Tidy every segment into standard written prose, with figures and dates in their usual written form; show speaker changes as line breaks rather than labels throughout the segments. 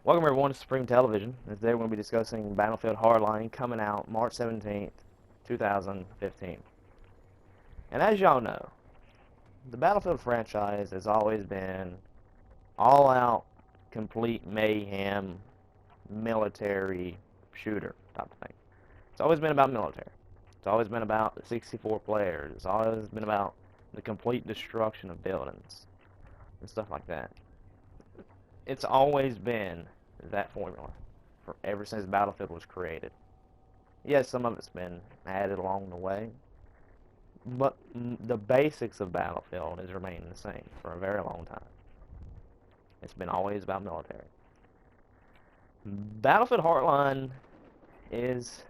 Welcome everyone to Supreme Television. Today we're going to be discussing Battlefield Hardline coming out March 17th, 2015. And as y'all know, the Battlefield franchise has always been all-out, complete mayhem, military shooter type of thing. It's always been about military. It's always been about the 64 players. It's always been about the complete destruction of buildings and stuff like that. It's always been that formula for ever since Battlefield was created. Yes, some of it's been added along the way, but the basics of Battlefield has remained the same for a very long time. It's been always about military. Battlefield Hardline is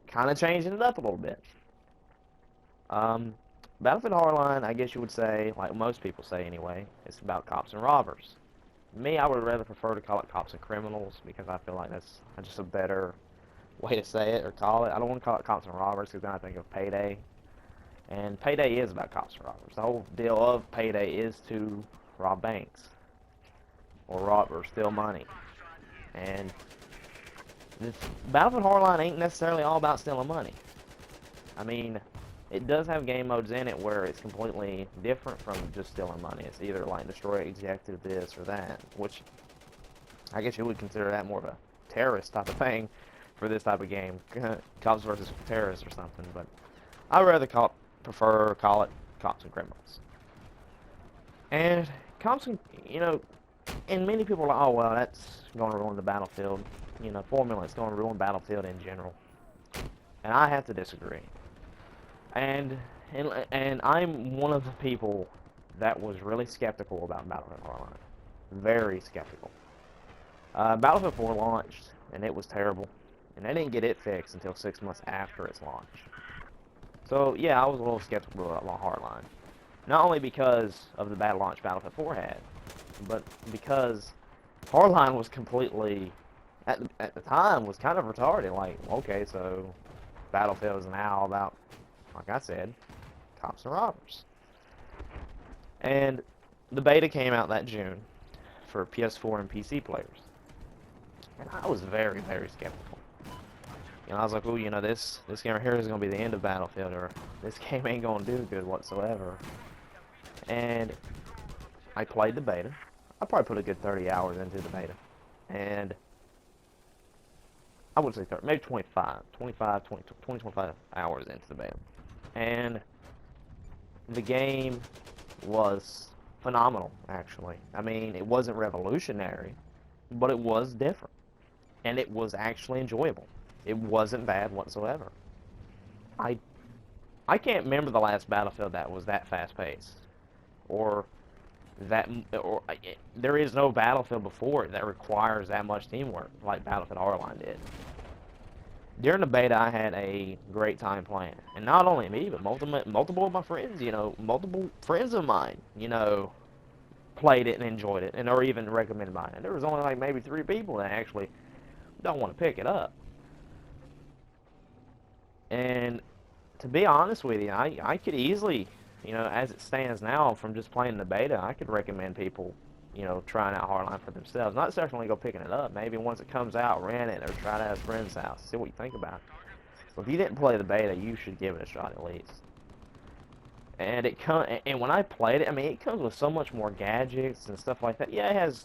kind of changing it up a little bit. Battlefield Hardline, I guess you would say, like most people say anyway, it's about cops and robbers. Me, I would rather prefer to call it cops and criminals because I feel like that's just a better way to say it or call it. I don't want to call it cops and robbers because then I think of Payday. And Payday is about cops and robbers. The whole deal of Payday is to rob banks or steal money. And this Battlefield Hardline ain't necessarily all about stealing money. I mean, it does have game modes in it where it's completely different from just stealing money. It's either like destroy executive this or that, which I guess you would consider that more of a terrorist type of thing for this type of game, cops versus terrorists or something. But I would rather prefer call it cops and criminals. And cops and and many people are like, oh well, that's going to ruin the Battlefield, formula. It's going to ruin Battlefield in general, and I have to disagree. And I'm one of the people that was really skeptical about Battlefield Hardline. Very skeptical. Battlefield 4 launched, and it was terrible. And they didn't get it fixed until 6 months after its launch. So, yeah, I was a little skeptical about Hardline. Not only because of the bad launch Battlefield 4 had, but because Hardline was completely, at the time, was kind of retarded. Like, okay, so Battlefield is now about, like I said, cops and robbers. And the beta came out that June for PS4 and PC players. And I was very, very skeptical. I was like, oh, this game right here is going to be the end of Battlefield, or this game ain't going to do good whatsoever. And I played the beta. I probably put a good 30 hours into the beta. And I would say 30, maybe 25 hours into the beta. And the game was phenomenal, actually. I mean, it wasn't revolutionary, but it was different. And it was actually enjoyable. It wasn't bad whatsoever. I can't remember the last Battlefield that was that fast-paced. There is no Battlefield before it that requires that much teamwork like Battlefield Hardline did. During the beta, I had a great time playing, and not only me, but multiple of my friends, multiple friends of mine, played it and enjoyed it, or even recommended mine. And there was only like maybe 3 people that actually don't want to pick it up. And to be honest with you, I could easily, as it stands now, from just playing the beta, I could recommend people, trying out Hardline for themselves. Not necessarily go picking it up. Maybe once it comes out, rent it or try it at a friend's house. See what you think about it. So if you didn't play the beta, you should give it a shot at least. And and when I played it, I mean, it comes with so much more gadgets and stuff like that. Yeah, it has,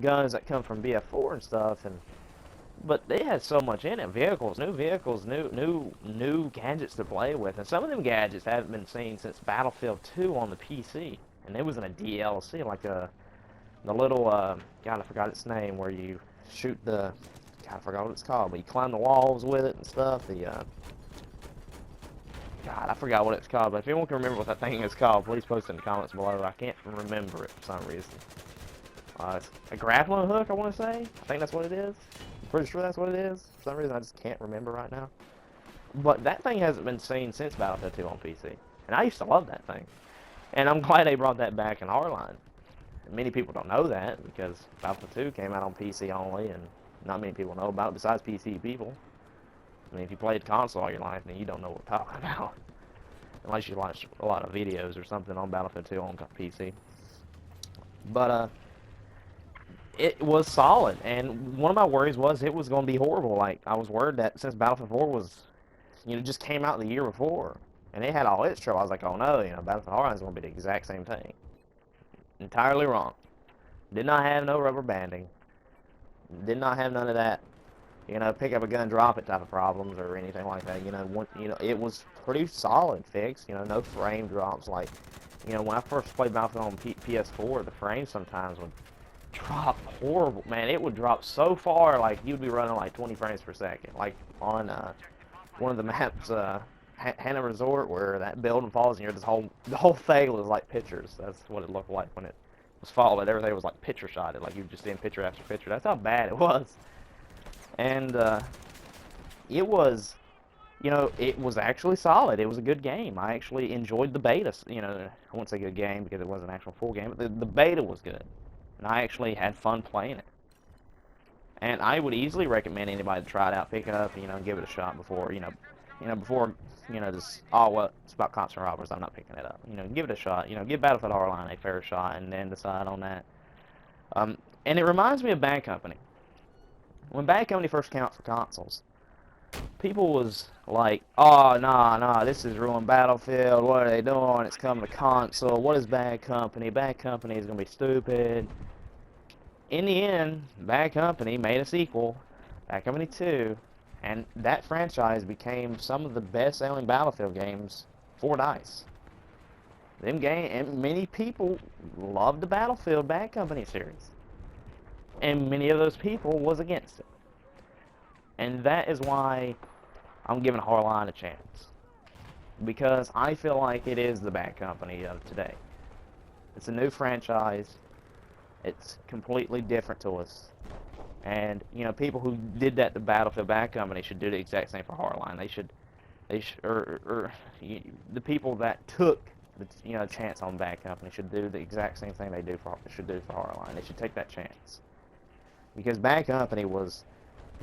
guns that come from BF4 and stuff, but they had so much in it. New vehicles, new gadgets to play with. And some of them gadgets haven't been seen since Battlefield 2 on the PC. And it was in a DLC, like the little, God, I forgot its name, where you shoot God, I forgot what it's called, but you climb the walls with it and stuff. God, I forgot what it's called, but if anyone can remember what that thing is called, please post it in the comments below. I can't remember it for some reason. It's a grappling hook, I want to say. I think that's what it is. I'm pretty sure that's what it is. For some reason, I just can't remember right now. But that thing hasn't been seen since Battlefield 2 on PC. And I used to love that thing. And I'm glad they brought that back in Hardline. Many people don't know that because Battlefield 2 came out on PC only, and not many people know about it besides PC people. I mean, if you played console all your life, then you don't know what we're talking about. Unless you watch a lot of videos or something on Battlefield 2 on PC. But, it was solid, and one of my worries was it was going to be horrible. Like, I was worried that since Battlefield 4 was, just came out the year before, and it had all its trouble, I was like, oh no, Battlefield Hardline is going to be the exact same thing. Entirely wrong. Did not have no rubber banding. Did not have none of that, pick up a gun, drop it type of problems or anything like that. It was pretty solid fix. No frame drops. Like, when I first played Battlefield on PS4, the frames sometimes would drop horrible. Man, it would drop so far, like you'd be running like 20 frames per second. Like on one of the maps, Hannah Resort, where that building falls and the whole thing was like pictures. That's what it looked like when it was falling. Everything was like picture shotted, like you just seeing picture after picture. That's how bad it was. And it was, it was actually solid. It was a good game. I actually enjoyed the beta. I won't say good game because it wasn't an actual full game, but the beta was good. And I actually had fun playing it. And I would easily recommend anybody to try it out, pick it up, give it a shot before, just, oh, well, it's about cops and robbers, I'm not picking it up. Give it a shot. Give Battlefield Hardline a fair shot and then decide on that. And it reminds me of Bad Company. When Bad Company first came out for consoles, people was like, oh, nah, this is ruined Battlefield, what are they doing, it's coming to console, what is Bad Company, Bad Company is going to be stupid. In the end, Bad Company made a sequel, Bad Company 2, and that franchise became some of the best-selling Battlefield games for DICE. And many people loved the Battlefield Bad Company series. And many of those people was against it. And that is why I'm giving Hardline a chance. Because I feel like it is the Bad Company of today. It's a new franchise. It's completely different to us. And, people who did that to Battlefield Bad Company should do the exact same for Hardline. The people that took the, chance on Bad Company should do the exact same thing should do for Hardline. They should take that chance. Because Bad Company was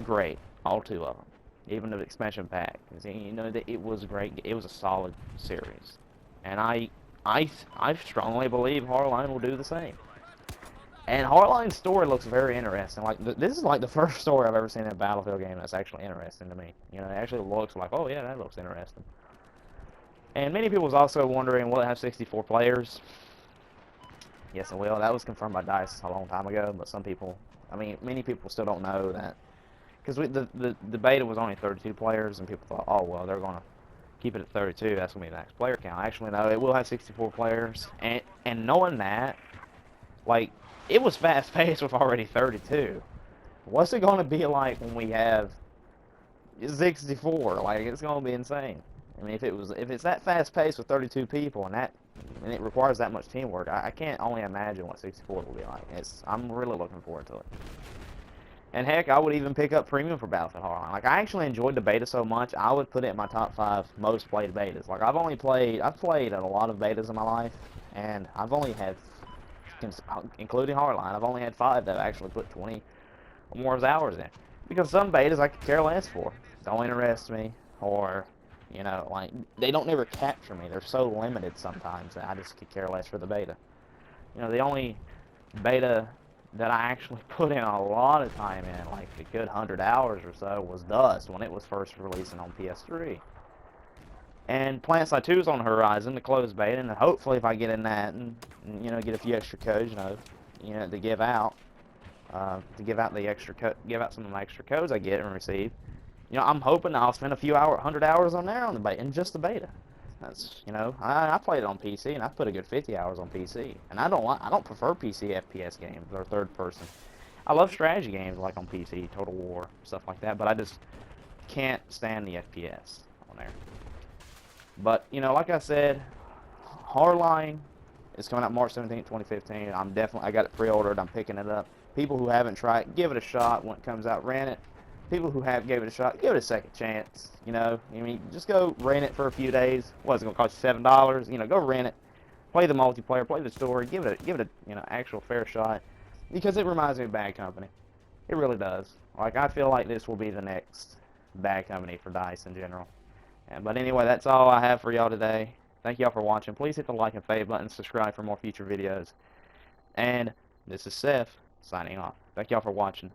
great, all two of them, even the expansion pack. It was great. It was a solid series, and I strongly believe Hardline will do the same. And Hardline's story looks very interesting. Like this is like the first story I've ever seen in a Battlefield game that's actually interesting to me. It actually looks like, oh yeah, that looks interesting. And many people was also wondering, will it have 64 players? Yes, it will. That was confirmed by DICE a long time ago, but many people still don't know that. Because the beta was only 32 players, and people thought, oh, well, they're going to keep it at 32. That's going to be the next player count. Actually, no, it will have 64 players. And knowing that, like, it was fast-paced with already 32. What's it going to be like when we have 64? Like, it's going to be insane. If it's that fast-paced with 32 people and it requires that much teamwork, I can't only imagine what 64 will be like. I'm really looking forward to it. And heck, I would even pick up Premium for Battlefield Hardline. Like, I actually enjoyed the beta so much, I would put it in my top 5 most played betas. Like, I've played a lot of betas in my life, and I've only had, including Hardline, I've only had 5 that I actually put 20 or more hours in. Because some betas I could care less for. Don't interest me, or, like, they don't never capture me. They're so limited sometimes that I just could care less for the beta. The only beta that I actually put in a lot of time in, like a good 100 hours or so, was Dust when it was first releasing on PS3. And PlanetSide 2 is on the horizon, the closed beta, and hopefully if I get in that and get a few extra codes, to give out, give out some of my extra codes I get and receive. I'm hoping I'll spend a few 100 hours on there on the beta, in just the beta. That's, I played it on PC, and I put a good 50 hours on PC. And I don't prefer PC FPS games or third person. I love strategy games like on PC, Total War, stuff like that, but I just can't stand the FPS on there. But, like I said, Hardline is coming out March 17th, 2015. I got it pre-ordered, I'm picking it up. People who haven't tried it, give it a shot when it comes out, rent it. People who have gave it a shot, give it a second chance. Just go rent it for a few days. What's it gonna cost you, $7? Go rent it, play the multiplayer, play the story, give it a actual fair shot, because it reminds me of Bad Company. It really does. Like, I feel like this will be the next Bad Company for DICE in general. But anyway, that's all I have for y'all today. Thank y'all for watching. Please hit the like and fave button, subscribe for more future videos. And this is Seth signing off. Thank y'all for watching.